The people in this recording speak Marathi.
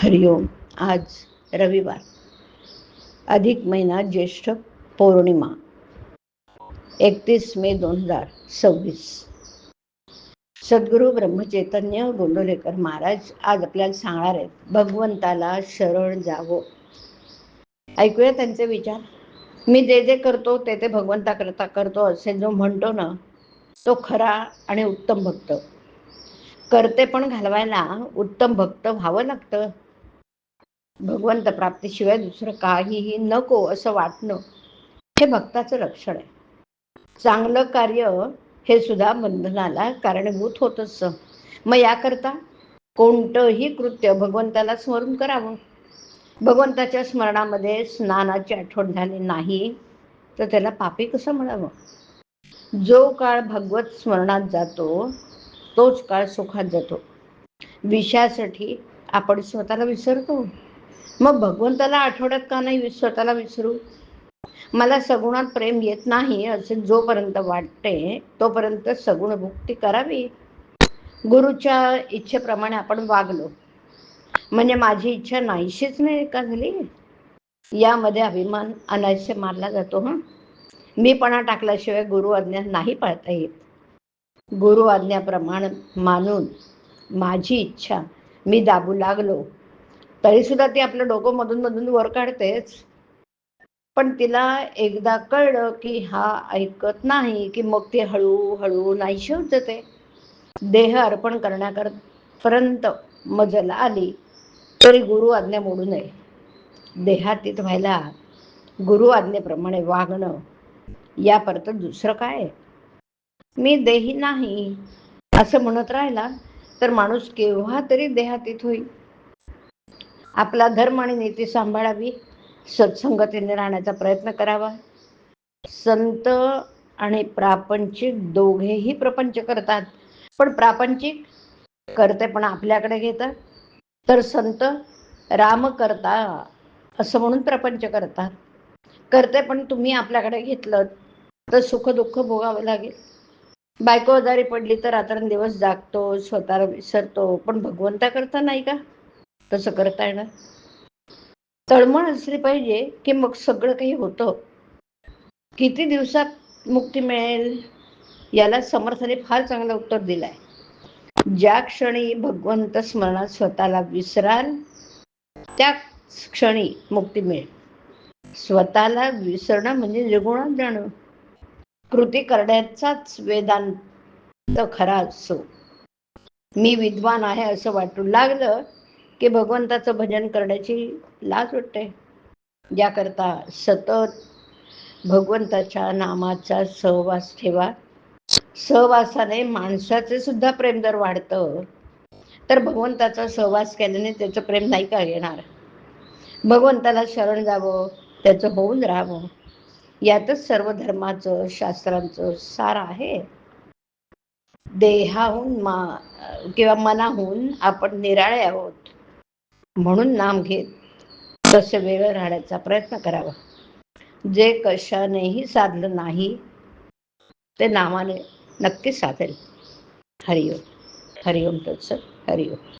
हरिओम. आज रविवार, अधिक महिना, ज्येष्ठ पौर्णिमा, 31 मे 2026. सद्गुरू ब्रह्मचैतन्य गोंदवलेकर महाराज आज आपल्याला सांगणार आहेत, भगवंताला शरण जावं. ऐकूया त्यांचे विचार. मी जे जे करतो ते ते भगवंताकरता करतो असे जो म्हणतो ना, तो खरा आणि उत्तम भक्त. करते पण घालवायला उत्तम भक्त व्हावं लागतं. भगवंत प्राप्तीशिवाय दुसरं काहीही नको असं वाटणं हे भक्ताचं लक्षण आहे. चांगलं कार्य हे सुद्धा बंधनाला कारणीभूत होत असतं. मग याकरता कोणतंही कृत्य भगवंताला स्मरून करावं. भगवंताच्या स्मरणामध्ये स्नानाची आठवण झाली नाही तर त्याला पापी कसं म्हणावं. जो काळ भगवत स्मरणात जातो तोच काळ सुखात जातो. विषयासाठी आपण स्वतःला विसरतो. मग भगवंताला आठवड्यात का नाही स्वतःला विसरू. मला सगुणात प्रेम येत नाही असे जोपर्यंत वाटते तोपर्यंत सगुण भक्ती करावी. गुरुच्या इच्छेप्रमाणे आपण वागलो म्हणजे माझी इच्छा नाहीशीच नाही का झाली. यामध्ये अभिमान अनायसे मारला जातो. मीपणा टाकल्याशिवाय गुरु आज्ञा नाही पाळता येत. गुरु आज्ञाप्रमाणे मानून माझी इच्छा मी दाबू लागलो तरी सुद्धा ती आपलं डोकं मधून मधून वर काढतेच. पण तिला एकदा कळलं की हा ऐकत नाही की मग ती हळूहळू नाहीशी होत जाते. देह अर्पण करण्यापर्यंत मजल आली तरी गुरु आज्ञा मोडू नये. देहातीत व्हायला गुरु आज्ञेप्रमाणे वागणं यापर्यंत दुसरं काय. मी देही नाही असं म्हणत राहिला तर माणूस केव्हा तरी देहातीत होईल. आपला धर्म आणि नीती सांभाळावी. सत्संगतीने राहण्याचा प्रयत्न करावा. संत आणि प्रापंचिक दोघेही प्रपंच करतात, पण प्रापंचिक करते पण आपल्याकडे घेतात, तर संत राम करता असं म्हणून प्रपंच करतात. करते पण तुम्ही आपल्याकडे घेतलं तर सुख दुःख भोगावं लागेल. बायको आजारी पडली तर रात्रंदिवस जागतो, स्वतःला विसरतो, पण भगवंता करता नाही का तसं करता येणार. तळमळ असली पाहिजे की मग सगळं काही होतं. किती दिवसात मुक्ती मिळेल याला समर्थाने फार चांगलं उत्तर दिलंय. ज्या क्षणी भगवंत स्मरणात स्वतःला विसराल त्या क्षणी मुक्ती मिळेल. स्वतःला विसरणं म्हणजे निर्गुणात जाणं. कृती करण्याचाच वेदांत खरा असो. मी विद्वान आहे असं वाटू लागलं की भगवंताचं भजन करण्याची लाज वाटते. याकरता सतत भगवंताच्या नामाचा सहवास ठेवा. सहवासाने माणसाचे सुद्धा प्रेम जर वाढतं तर भगवंताचा सहवास केल्याने त्याचं प्रेम नाही का येणार. भगवंताला शरण जावं, त्याचं होऊन राहावं, यातच सर्व धर्माचं शास्त्रांचं सार आहे. देहाहून किंवा मनाहून आपण निराळे आहोत म्हणून नाम घेत तसे वेगळं राहण्याचा प्रयत्न करावा. जे कशानेही साधलं नाही ते नामाने नक्कीच साधेल. हरिओम. हरिओम तत्सत. हरिओम.